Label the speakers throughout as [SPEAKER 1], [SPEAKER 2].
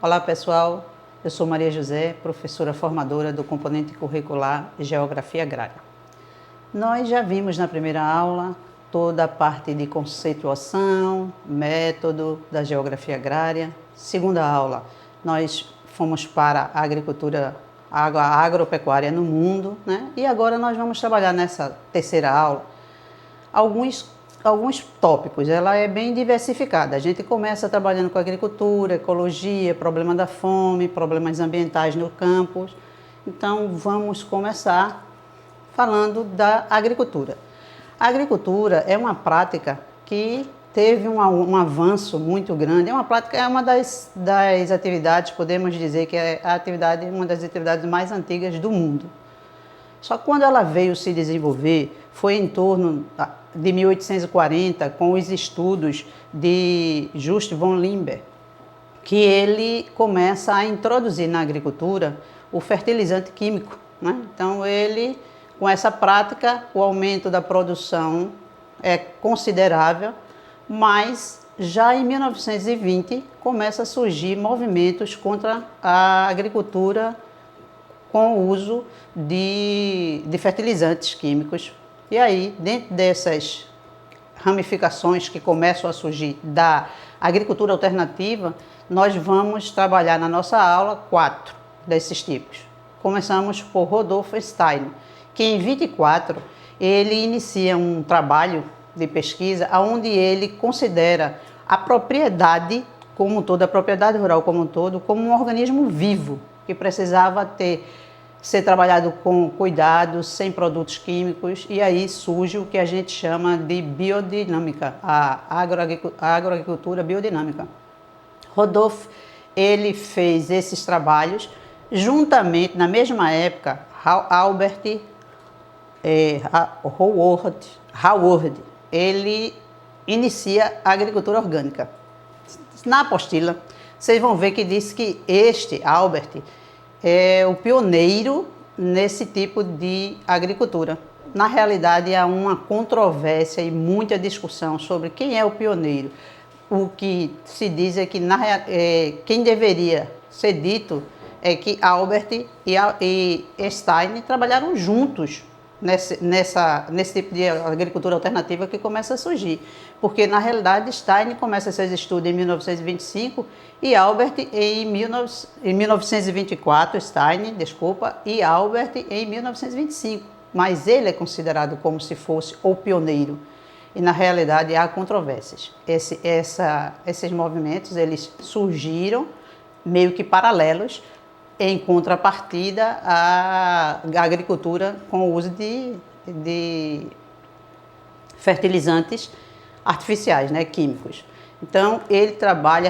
[SPEAKER 1] Olá pessoal, eu sou Maria José, professora formadora do componente curricular Geografia Agrária. Nós já vimos na primeira aula toda a parte de conceituação, método da geografia agrária. Segunda aula, nós fomos para a agricultura, a agropecuária no mundo, né? E agora nós vamos trabalhar nessa terceira aula alguns tópicos. Ela é bem diversificada. A gente começa trabalhando com agricultura, ecologia, problema da fome, problemas ambientais no campo. Então vamos começar falando da agricultura. A agricultura é uma prática que teve um avanço muito grande. É uma das atividades, podemos dizer que é uma das atividades mais antigas do mundo. Só que quando ela veio se desenvolver, foi em torno de 1840, com os estudos de Just von Liebig, que ele começa a introduzir na agricultura o fertilizante químico, né? Então, com essa prática, o aumento da produção é considerável, mas já em 1920 começa a surgir movimentos contra a agricultura com o uso de fertilizantes químicos. E aí, dentro dessas ramificações que começam a surgir da agricultura alternativa, nós vamos trabalhar na nossa aula 4 desses tipos. Começamos por Rudolf Steiner, que em 24 ele inicia um trabalho de pesquisa onde ele considera a propriedade como um todo, a propriedade rural como um todo, como um organismo vivo, que precisava ser trabalhado com cuidado, sem produtos químicos, e aí surge o que a gente chama de biodinâmica, a agroagricultura biodinâmica. Rudolf, ele fez esses trabalhos juntamente, na mesma época, Albert Howard, ele inicia a agricultura orgânica. Na apostila, vocês vão ver que diz que Albert, é o pioneiro nesse tipo de agricultura. Na realidade, há uma controvérsia e muita discussão sobre quem é o pioneiro. O que se diz é que quem deveria ser dito é que Albert e Steiner trabalharam juntos nesse tipo de agricultura alternativa que começa a surgir. Porque, na realidade, Steiner começa seus estudos em 1925 e Albert em 1924, e Albert em 1925. Mas ele é considerado como se fosse o pioneiro. E, na realidade, há controvérsias. Esses movimentos, eles surgiram meio que paralelos, em contrapartida à agricultura com o uso de fertilizantes artificiais, né, químicos. Então,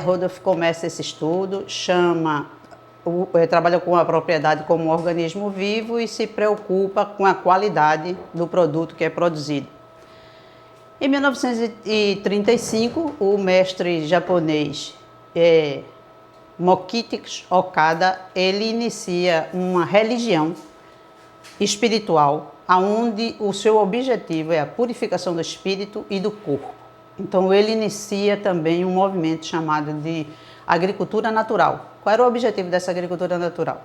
[SPEAKER 1] Rudolf começa esse estudo, trabalha com a propriedade como um organismo vivo e se preocupa com a qualidade do produto que é produzido. Em 1935, o mestre japonês Mokichi Okada, ele inicia uma religião espiritual, onde o seu objetivo é a purificação do espírito e do corpo. Então ele inicia também um movimento chamado de agricultura natural. Qual era o objetivo dessa agricultura natural?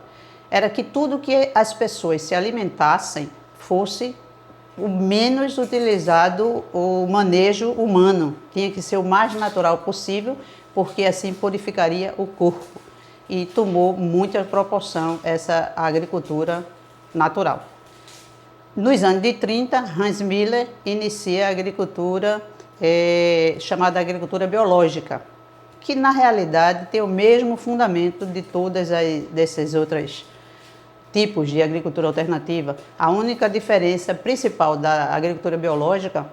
[SPEAKER 1] Era que tudo que as pessoas se alimentassem fosse o menos utilizado o manejo humano. Tinha que ser o mais natural possível, porque assim purificaria o corpo. E tomou muita proporção essa agricultura natural. Nos anos de 30, Hans Miller inicia a agricultura chamada agricultura biológica, que na realidade tem o mesmo fundamento de todas desses outros tipos de agricultura alternativa. A única diferença principal da agricultura biológica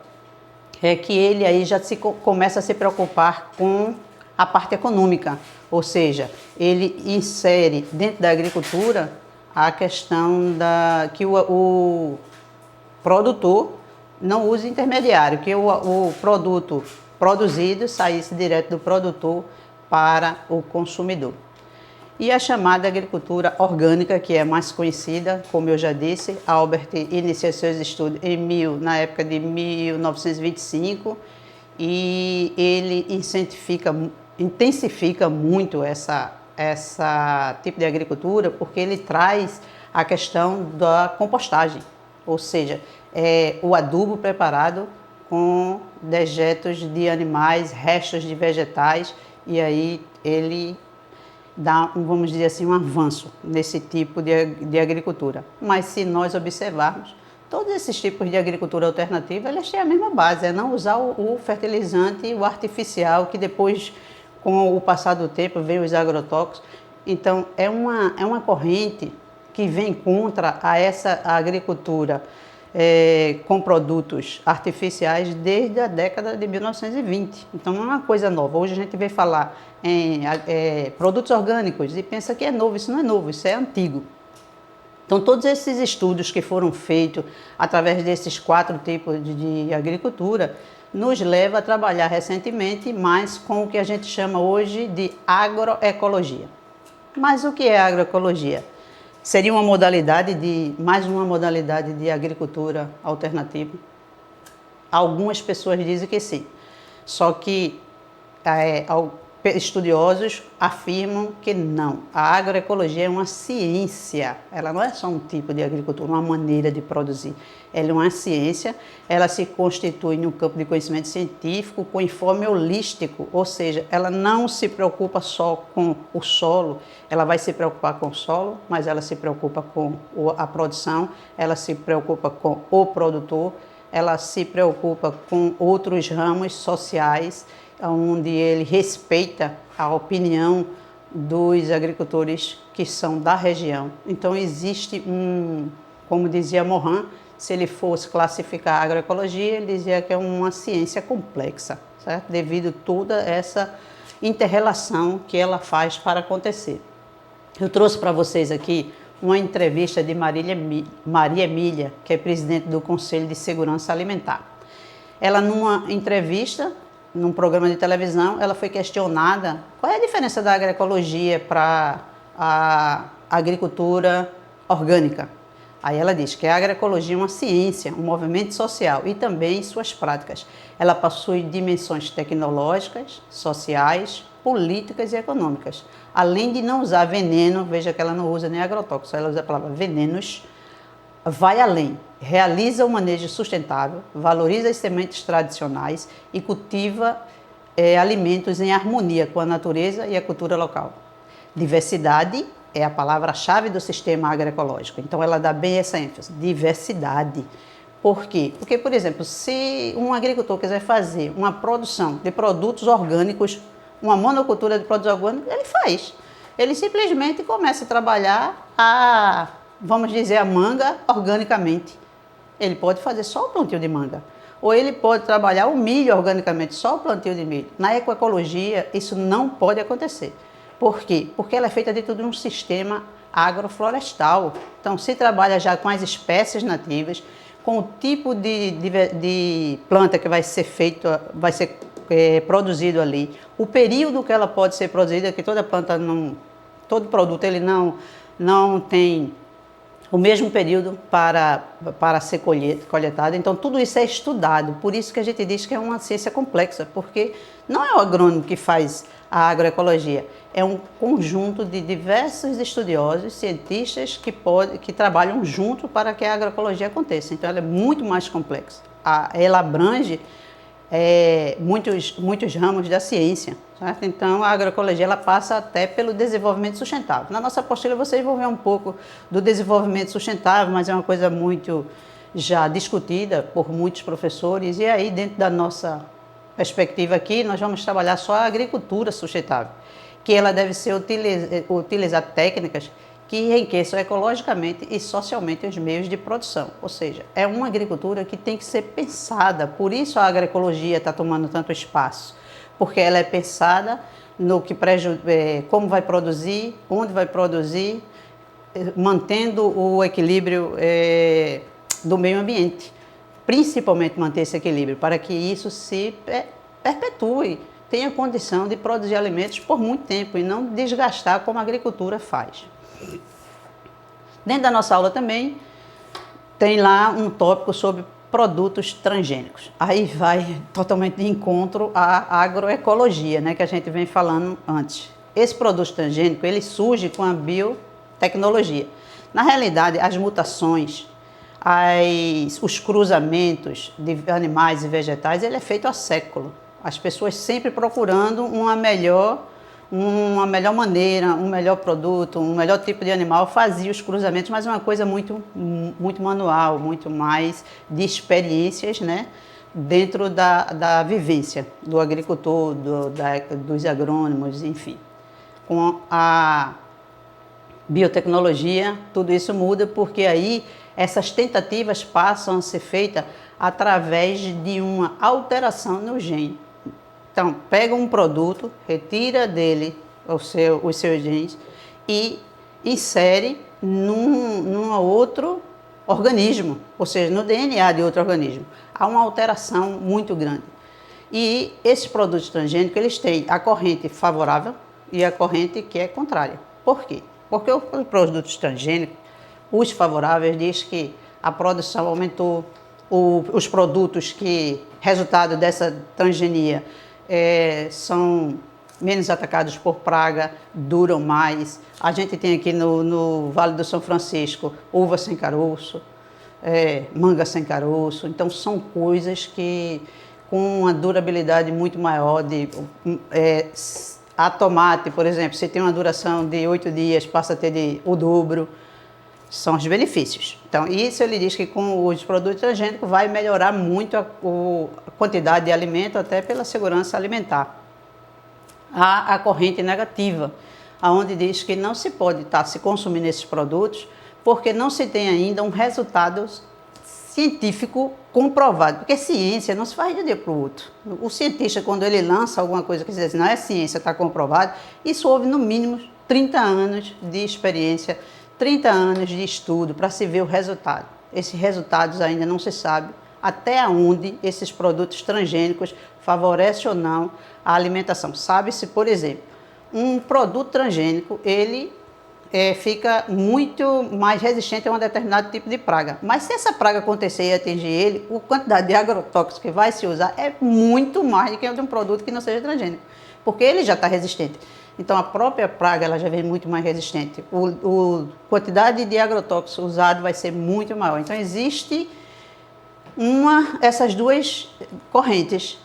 [SPEAKER 1] é que ele aí já começa a se preocupar com a parte econômica, ou seja, ele insere dentro da agricultura a questão que o produtor não use intermediário, que o produto produzido saísse direto do produtor para o consumidor. E a chamada agricultura orgânica, que é mais conhecida, como eu já disse, Albert inicia seus estudos na época de 1925 e ele intensifica muito essa essa tipo de agricultura porque ele traz a questão da compostagem, ou seja, o adubo preparado com dejetos de animais, restos de vegetais, e aí ele dá, vamos dizer assim, um avanço nesse tipo de agricultura. Mas se nós observarmos, todos esses tipos de agricultura alternativa, eles têm a mesma base, é não usar o fertilizante, o artificial, que depois, com o passar do tempo, vem os agrotóxicos. Então, é uma corrente que vem contra essa agricultura com produtos artificiais desde a década de 1920. Então, não é uma coisa nova. Hoje a gente vê falar em produtos orgânicos e pensa que é novo. Isso não é novo, isso é antigo. Então, todos esses estudos que foram feitos através desses 4 tipos de agricultura nos leva a trabalhar recentemente mais com o que a gente chama hoje de agroecologia. Mas o que é agroecologia? Seria mais uma modalidade de agricultura alternativa? Algumas pessoas dizem que sim, só que estudiosos afirmam que não. A agroecologia é uma ciência, ela não é só um tipo de agricultura, uma maneira de produzir. Ela é uma ciência, ela se constitui num campo de conhecimento científico com informe holístico, ou seja, ela não se preocupa só com o solo, ela vai se preocupar com o solo, mas ela se preocupa com a produção, ela se preocupa com o produtor, ela se preocupa com outros ramos sociais, onde ele respeita a opinião dos agricultores que são da região. Então existe como dizia Morin, se ele fosse classificar a agroecologia, ele dizia que é uma ciência complexa, certo? Devido a toda essa inter-relação que ela faz para acontecer. Eu trouxe para vocês aqui uma entrevista de Maria Emília, que é presidente do Conselho de Segurança Alimentar. Ela, numa entrevista, num programa de televisão, ela foi questionada qual é a diferença da agroecologia para a agricultura orgânica. Aí ela diz que a agroecologia é uma ciência, um movimento social e também suas práticas. Ela possui dimensões tecnológicas, sociais, políticas e econômicas. Além de não usar veneno, veja que ela não usa nem agrotóxico, ela usa a palavra venenos, vai além, realiza o manejo sustentável, valoriza as sementes tradicionais e cultiva alimentos em harmonia com a natureza e a cultura local. Diversidade é a palavra-chave do sistema agroecológico, então ela dá bem essa ênfase, diversidade. Por quê? Porque, por exemplo, se um agricultor quiser fazer uma produção de produtos orgânicos, uma monocultura de produtos orgânicos, ele faz. Ele simplesmente começa a trabalhar vamos dizer, a manga organicamente. Ele pode fazer só o plantio de manga. Ou ele pode trabalhar o milho organicamente, só o plantio de milho. Na ecoecologia, isso não pode acontecer. Por quê? Porque ela é feita dentro de um sistema agroflorestal. Então, se trabalha já com as espécies nativas, com o tipo de planta que vai ser feito, vai ser produzido ali, o período que ela pode ser produzida, que toda planta todo produto ele não tem o mesmo período para ser coletado. Então, tudo isso é estudado. Por isso que a gente diz que é uma ciência complexa, porque não é o agrônomo que faz a agroecologia, é um conjunto de diversos estudiosos, cientistas que trabalham junto para que a agroecologia aconteça. Então, ela é muito mais complexa. Ela abrange muitos ramos da ciência, certo? Então, a agroecologia ela passa até pelo desenvolvimento sustentável. Na nossa apostila, vocês vão ver um pouco do desenvolvimento sustentável, mas é uma coisa muito já discutida por muitos professores. E aí, dentro da nossa perspectiva aqui, nós vamos trabalhar só a agricultura sustentável, que ela deve ser utilizar técnicas que enriqueçam ecologicamente e socialmente os meios de produção. Ou seja, é uma agricultura que tem que ser pensada. Por isso a agroecologia está tomando tanto espaço, porque ela é pensada no que como vai produzir, onde vai produzir, mantendo o equilíbrio do meio ambiente. Principalmente manter esse equilíbrio, para que isso se perpetue, tenha condição de produzir alimentos por muito tempo e não desgastar como a agricultura faz. Dentro da nossa aula também tem lá um tópico sobre produtos transgênicos. Aí vai totalmente de encontro à agroecologia, né, que a gente vem falando antes. esse produto transgênico, ele surge com a biotecnologia. Na realidade, as mutações, os cruzamentos de animais e vegetais, ele é feito há séculos. As pessoas sempre procurando uma melhor maneira, um melhor produto, um melhor tipo de animal, fazia os cruzamentos, mas é uma coisa muito manual, muito mais de experiências, né? Dentro da vivência do agricultor, dos agrônomos, enfim. Com a biotecnologia, tudo isso muda, porque aí essas tentativas passam a ser feitas através de uma alteração no gene. Então, pega um produto, retira dele os seus genes e insere num outro organismo, ou seja, no DNA de outro organismo. Há uma alteração muito grande. E esses produtos transgênicos, eles têm a corrente favorável e a corrente que é contrária. Por quê? Porque os produtos transgênicos, os favoráveis, diz que a produção aumentou, os produtos que, resultado dessa transgenia, são menos atacados por praga, duram mais. A gente tem aqui no Vale do São Francisco uva sem caroço, manga sem caroço. Então são coisas que com uma durabilidade muito maior. A tomate, por exemplo, se tem uma duração de 8 dias, passa a ter o dobro. São os benefícios. Então, isso ele diz que com os produtos transgênicos vai melhorar muito a quantidade de alimento, até pela segurança alimentar. Há a corrente negativa, onde diz que não se pode estar se consumindo esses produtos, porque não se tem ainda um resultado científico comprovado. Porque ciência não se faz de um dia para o outro. O cientista, quando ele lança alguma coisa que diz assim, não é ciência, está comprovado, isso houve no mínimo 30 anos de experiência, 30 anos de estudo para se ver o resultado. Esses resultados ainda não se sabe até onde esses produtos transgênicos favorecem ou não a alimentação. Sabe-se, por exemplo, um produto transgênico, ele fica muito mais resistente a um determinado tipo de praga. Mas se essa praga acontecer e atingir ele, a quantidade de agrotóxicos que vai se usar é muito mais do que de um produto que não seja transgênico, porque ele já está resistente. Então, a própria praga ela já vem muito mais resistente. A quantidade de agrotóxico usado vai ser muito maior. Então, existe essas duas correntes.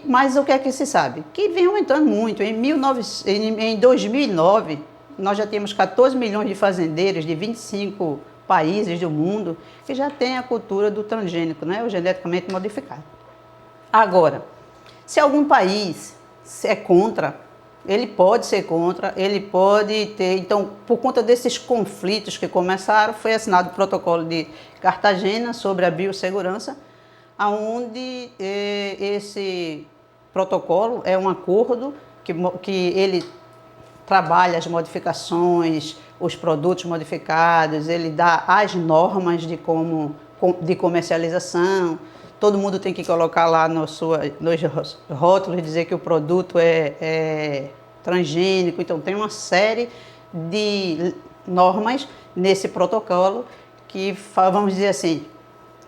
[SPEAKER 1] Mas o que é que se sabe? Que vem aumentando muito. Em 2009, nós já temos 14 milhões de fazendeiros de 25 países do mundo que já têm a cultura do transgênico, né? O geneticamente modificado. Agora, se algum país é contra, ele pode ser contra, ele pode ter... Então, por conta desses conflitos que começaram, foi assinado o protocolo de Cartagena sobre a biossegurança, onde esse protocolo é um acordo que ele trabalha as modificações, os produtos modificados, ele dá as normas de comercialização. Todo mundo tem que colocar lá nos rótulos, dizer que o produto é transgênico. Então, tem uma série de normas nesse protocolo que, vamos dizer assim,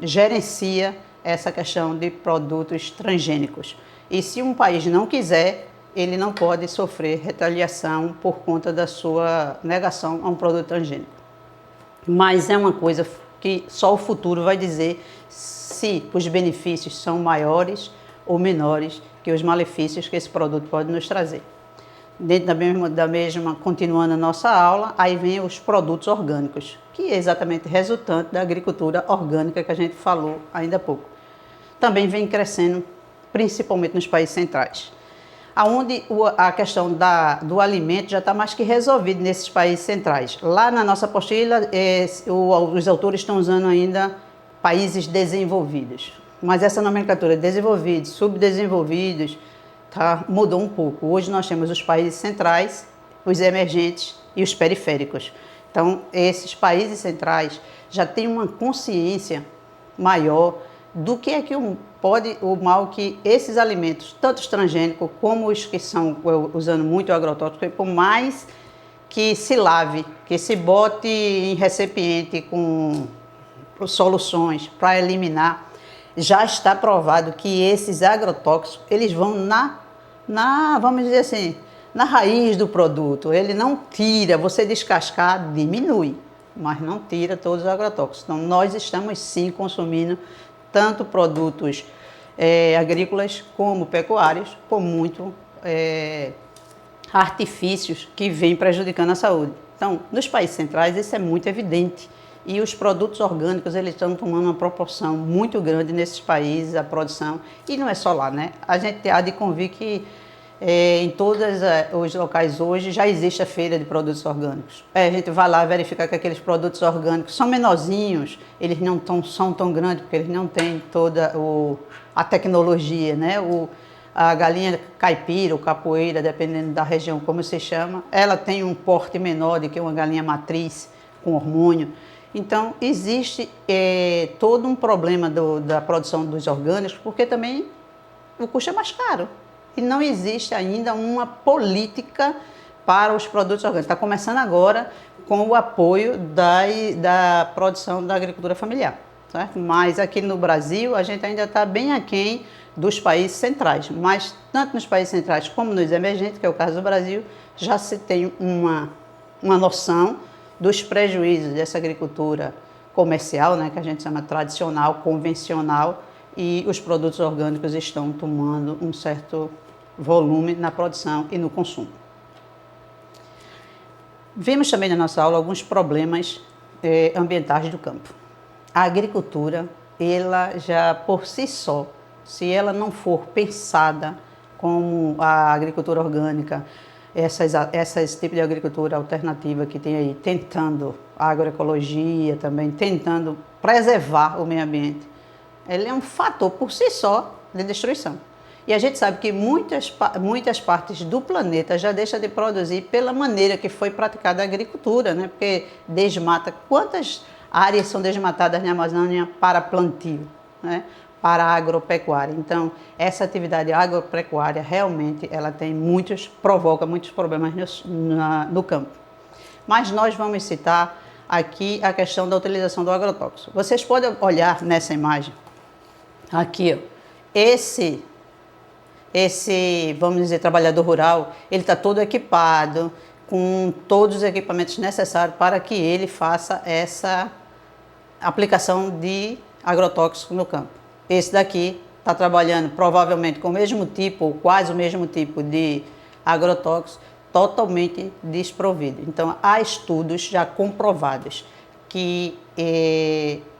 [SPEAKER 1] gerencia essa questão de produtos transgênicos. E se um país não quiser, ele não pode sofrer retaliação por conta da sua negação a um produto transgênico. Mas é uma coisa que só o futuro vai dizer se os benefícios são maiores ou menores que os malefícios que esse produto pode nos trazer. Dentro da mesma, continuando a nossa aula, aí vem os produtos orgânicos, que é exatamente resultante da agricultura orgânica que a gente falou ainda há pouco. Também vem crescendo, principalmente nos países centrais, onde a questão do alimento já está mais que resolvida nesses países centrais. Lá na nossa apostila, os autores estão usando ainda países desenvolvidos. Mas essa nomenclatura, desenvolvidos, subdesenvolvidos, mudou um pouco. Hoje nós temos os países centrais, os emergentes e os periféricos. Então, esses países centrais já têm uma consciência maior do que é que o mal que esses alimentos, tanto os transgênicos como os que são usando muito agrotóxico, por mais que se lave, que se bote em recipiente com soluções para eliminar, já está provado que esses agrotóxicos, eles vão vamos dizer assim, na raiz do produto. Ele não tira, você descascar diminui, mas não tira todos os agrotóxicos. Então, nós estamos sim consumindo tanto produtos agrícolas como pecuários, com muito artifícios que vêm prejudicando a saúde. Então, nos países centrais isso é muito evidente. E os produtos orgânicos, eles estão tomando uma proporção muito grande nesses países, a produção. E não é só lá, né? A gente há de convir que em todos os locais hoje já existe a feira de produtos orgânicos. A gente vai lá verificar que aqueles produtos orgânicos são menorzinhos, eles não são tão grandes, porque eles não têm toda a tecnologia, né? A galinha caipira ou capoeira, dependendo da região como se chama, ela tem um porte menor do que uma galinha matriz com hormônio. Então, existe todo um problema da produção dos orgânicos, porque também o custo é mais caro. E não existe ainda uma política para os produtos orgânicos. Está começando agora com o apoio da produção da agricultura familiar, certo? Mas aqui no Brasil, a gente ainda está bem aquém dos países centrais. Mas tanto nos países centrais como nos emergentes, que é o caso do Brasil, já se tem uma noção dos prejuízos dessa agricultura comercial, né, que a gente chama tradicional, convencional, e os produtos orgânicos estão tomando um certo volume na produção e no consumo. Vimos também na nossa aula alguns problemas ambientais do campo. A agricultura, ela já por si só, se ela não for pensada como a agricultura orgânica, esse tipo de agricultura alternativa que tem aí, tentando a agroecologia também, tentando preservar o meio ambiente, ele é um fator por si só de destruição. E a gente sabe que muitas partes do planeta já deixam de produzir pela maneira que foi praticada a agricultura, né? Porque desmata, quantas áreas são desmatadas na Amazônia para plantio, né? Para a agropecuária. Então, essa atividade agropecuária realmente ela provoca muitos problemas no campo. Mas nós vamos citar aqui a questão da utilização do agrotóxico. Vocês podem olhar nessa imagem, aqui, ó, esse, vamos dizer, trabalhador rural, ele está todo equipado, com todos os equipamentos necessários para que ele faça essa aplicação de agrotóxico no campo. Esse daqui está trabalhando provavelmente com o mesmo tipo, ou quase o mesmo tipo de agrotóxico, totalmente desprovido. Então, há estudos já comprovados que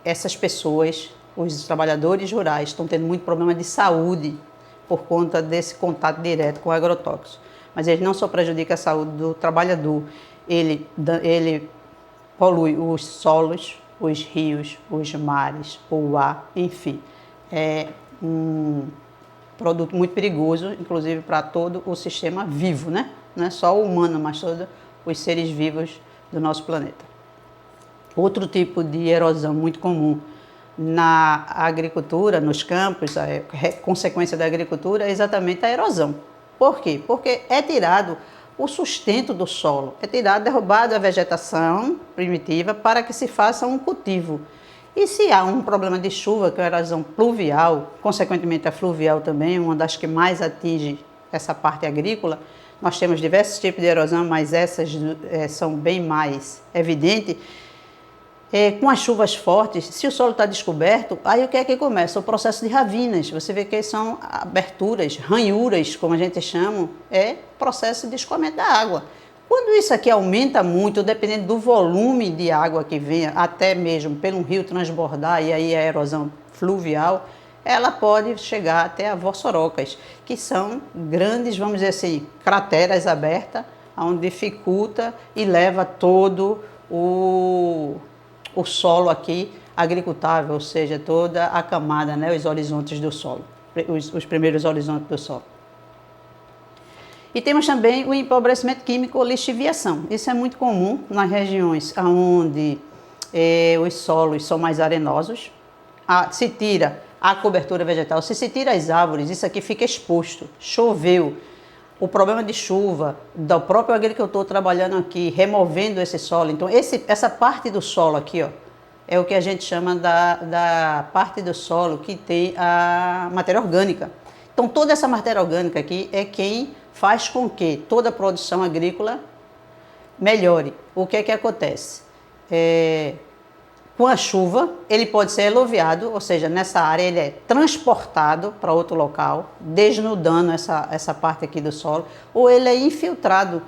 [SPEAKER 1] essas pessoas, os trabalhadores rurais, estão tendo muito problema de saúde por conta desse contato direto com o agrotóxico. Mas ele não só prejudica a saúde do trabalhador, ele polui os solos, os rios, os mares, o ar, enfim. É um produto muito perigoso, inclusive para todo o sistema vivo, né? Não é só o humano, mas todos os seres vivos do nosso planeta. Outro tipo de erosão muito comum na agricultura, nos campos, a consequência da agricultura é exatamente a erosão. Por quê? Porque é tirado o sustento do solo, derrubado a vegetação primitiva para que se faça um cultivo. E se há um problema de chuva, que é a erosão pluvial, consequentemente a fluvial também, uma das que mais atinge essa parte agrícola, nós temos diversos tipos de erosão, mas essas são bem mais evidentes. Com as chuvas fortes, se o solo está descoberto, aí o que é que começa? O processo de ravinas. Você vê que são aberturas, ranhuras, como a gente chama, é processo de escoamento da água. Quando isso aqui aumenta muito, dependendo do volume de água que venha, até mesmo pelo rio transbordar, e aí a erosão fluvial, ela pode chegar até a vossorocas, que são grandes, vamos dizer assim, crateras abertas, onde dificulta e leva todo o solo aqui agricultável, ou seja, toda a camada, né, os horizontes do solo, os primeiros horizontes do solo. E temos também o empobrecimento químico ou lixiviação. Isso é muito comum nas regiões onde os solos são mais arenosos. Se tira a cobertura vegetal, se tira as árvores, isso aqui fica exposto. Choveu, o problema de chuva, do próprio agricultor trabalhando aqui, removendo esse solo. Então, essa parte do solo aqui, ó, é o que a gente chama da parte do solo que tem a matéria orgânica. Então, toda essa matéria orgânica aqui é quem faz com que toda a produção agrícola melhore. O que é que acontece? Com a chuva, ele pode ser eluviado, ou seja, nessa área ele é transportado para outro local, desnudando essa parte aqui do solo, ou ele é infiltrado,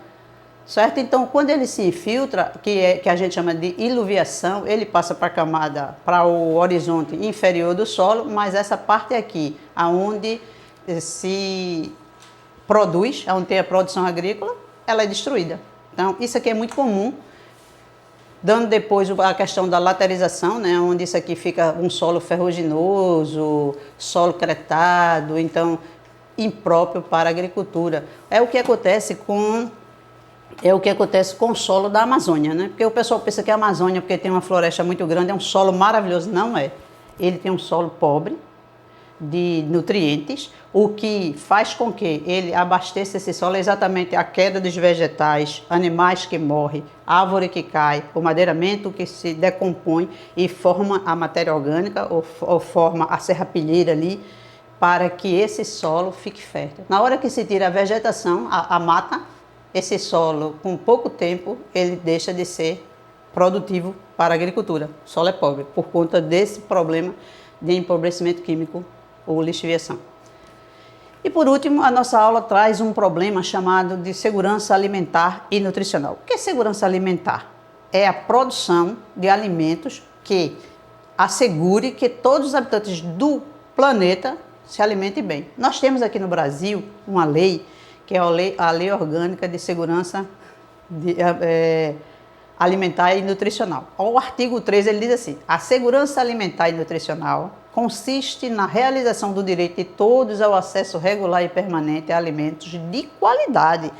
[SPEAKER 1] certo? Então, quando ele se infiltra, que a gente chama de iluviação, ele passa para a camada, para o horizonte inferior do solo, mas essa parte aqui, aonde se produz, onde tem a produção agrícola, ela é destruída. Então, isso aqui é muito comum, dando depois a questão da laterização, né, onde isso aqui fica um solo ferruginoso, solo cretado, então impróprio para a agricultura. É o que acontece com o solo da Amazônia, né? Porque o pessoal pensa que a Amazônia, porque tem uma floresta muito grande, é um solo maravilhoso. Não é. Ele tem um solo pobre de nutrientes, o que faz com que ele abasteça esse solo é exatamente a queda dos vegetais, animais que morrem, árvore que cai, o madeiramento que se decompõe e forma a matéria orgânica ou forma a serrapilheira ali, para que esse solo fique fértil. Na hora que se tira a vegetação, a mata, esse solo, com pouco tempo, ele deixa de ser produtivo para a agricultura. O solo é pobre, por conta desse problema de empobrecimento químico ou lixiviação. E por último, a nossa aula traz um problema chamado de segurança alimentar e nutricional. O que é segurança alimentar? É a produção de alimentos que assegure que todos os habitantes do planeta se alimentem bem. Nós temos aqui no Brasil uma lei, que é a Lei Orgânica de Segurança Alimentar e Nutricional. O artigo 3, ele diz assim: a segurança alimentar e nutricional consiste na realização do direito de todos ao acesso regular e permanente a alimentos de qualidade,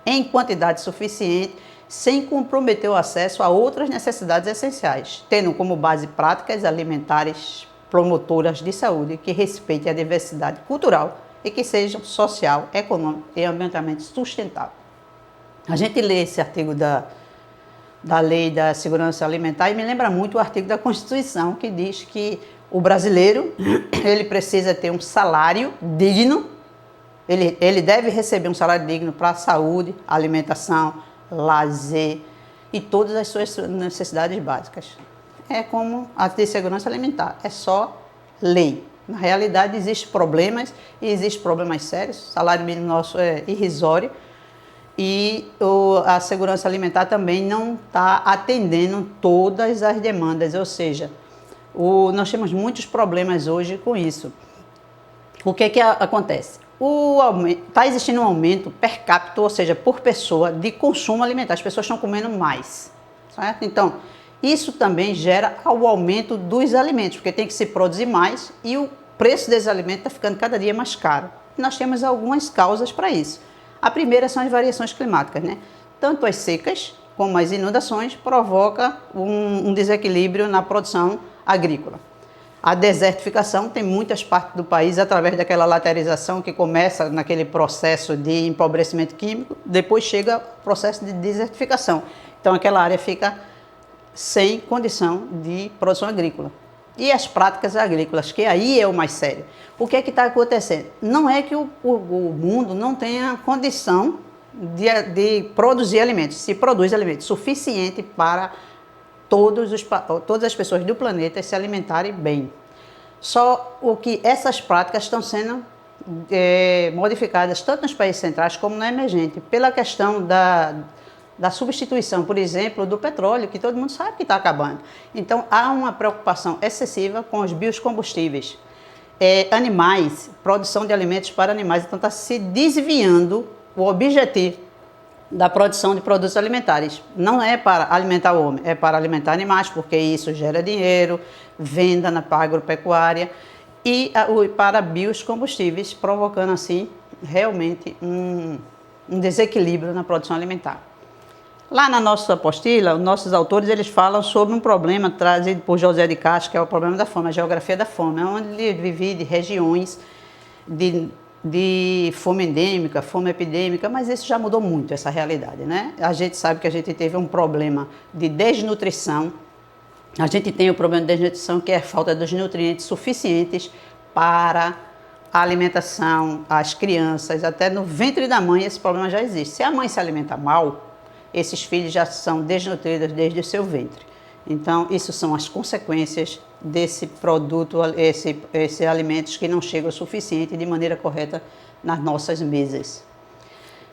[SPEAKER 1] em quantidade suficiente, sem comprometer o acesso a outras necessidades essenciais, tendo como base práticas alimentares promotoras de saúde que respeitem a diversidade cultural e que sejam social, econômico e ambientalmente sustentável. A gente lê esse artigo da Lei da Segurança Alimentar e me lembra muito o artigo da Constituição, que diz que o brasileiro ele precisa ter um salário digno, ele deve receber um salário digno para a saúde, alimentação, lazer e todas as suas necessidades básicas. É como a de segurança alimentar, é só lei. Na realidade, existem problemas, e existem problemas sérios. O salário mínimo nosso é irrisório e a segurança alimentar também não está atendendo todas as demandas, ou seja, nós temos muitos problemas hoje com isso. O que acontece? Está existindo um aumento per capita, ou seja, por pessoa, de consumo alimentar. As pessoas estão comendo mais, certo? Então, isso também gera o aumento dos alimentos, porque tem que se produzir mais e o preço desses alimentos está ficando cada dia mais caro. E nós temos algumas causas para isso. A primeira são as variações climáticas, né? Tanto as secas como as inundações provocam um desequilíbrio na produção agrícola. A desertificação tem muitas partes do país através daquela laterização que começa naquele processo de empobrecimento químico, depois chega o processo de desertificação. Então aquela área fica sem condição de produção agrícola. E as práticas agrícolas, que aí é o mais sério. O que é que está acontecendo? Não é que o mundo não tenha condição de produzir alimentos. Se produz alimentos suficiente para todas as pessoas do planeta se alimentarem bem. Só o que essas práticas estão sendo modificadas tanto nos países centrais como no emergente, pela questão da substituição, por exemplo, do petróleo, que todo mundo sabe que está acabando. Então, há uma preocupação excessiva com os biocombustíveis. Animais, produção de alimentos para animais, então está se desviando o objetivo da produção de produtos alimentares. Não é para alimentar o homem, é para alimentar animais, porque isso gera dinheiro, venda na agropecuária e para biocombustíveis, provocando assim realmente um desequilíbrio na produção alimentar. Lá na nossa apostila, os nossos autores eles falam sobre um problema trazido por José de Castro, que é o problema da fome, a geografia da fome, onde ele divide regiões de fome endêmica, fome epidêmica, mas isso já mudou muito, essa realidade, né? A gente sabe que a gente teve um problema de desnutrição, a gente tem o problema de desnutrição, que é a falta dos nutrientes suficientes para a alimentação, as crianças, até no ventre da mãe esse problema já existe. Se a mãe se alimenta mal, esses filhos já são desnutridos desde o seu ventre. Então, isso são as consequências desse produto, esses alimentos que não chegam o suficiente de maneira correta nas nossas mesas.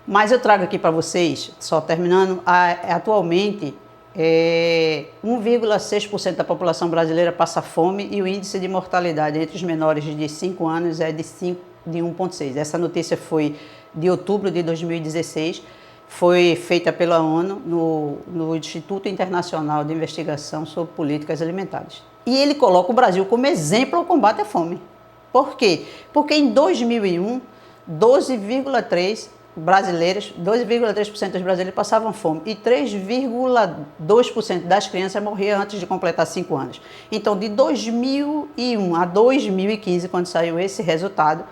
[SPEAKER 1] Mas eu trago aqui para vocês, só terminando, atualmente 1,6% da população brasileira passa fome e o índice de mortalidade entre os menores de 5 anos é de 1,6. Essa notícia foi de outubro de 2016, foi feita pela ONU no Instituto Internacional de Investigação sobre Políticas Alimentares. E ele coloca o Brasil como exemplo ao combate à fome. Por quê? Porque em 2001, 12,3% dos brasileiros passavam fome e 3,2% das crianças morriam antes de completar 5 anos. Então, de 2001 a 2015, quando saiu esse resultado,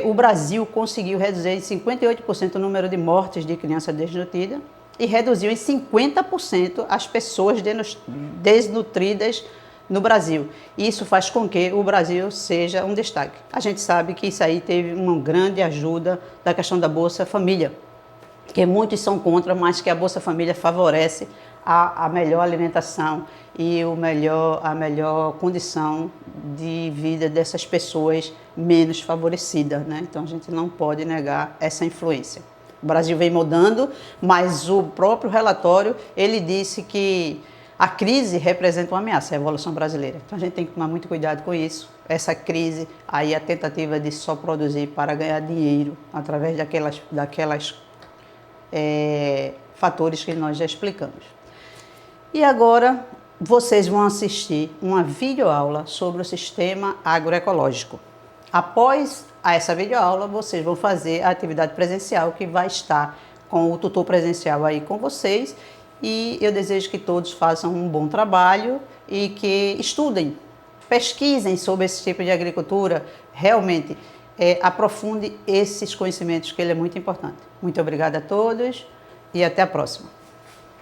[SPEAKER 1] o Brasil conseguiu reduzir em 58% o número de mortes de crianças desnutridas e reduziu em 50% as pessoas desnutridas no Brasil. Isso faz com que o Brasil seja um destaque. A gente sabe que isso aí teve uma grande ajuda da questão da Bolsa Família, que muitos são contra, mas que a Bolsa Família favorece a melhor alimentação e a melhor condição de vida dessas pessoas menos favorecidas, né? Então a gente não pode negar essa influência. O Brasil vem mudando, mas o próprio relatório, ele disse que a crise representa uma ameaça à Revolução Brasileira. Então a gente tem que tomar muito cuidado com isso. Essa crise, aí a tentativa de só produzir para ganhar dinheiro através daquelas fatores que nós já explicamos. E agora vocês vão assistir uma videoaula sobre o sistema agroecológico. Após essa videoaula, vocês vão fazer a atividade presencial, que vai estar com o tutor presencial aí com vocês. E eu desejo que todos façam um bom trabalho e que estudem, pesquisem sobre esse tipo de agricultura, realmente aprofunde esses conhecimentos, que ele é muito importante. Muito obrigada a todos e até a próxima.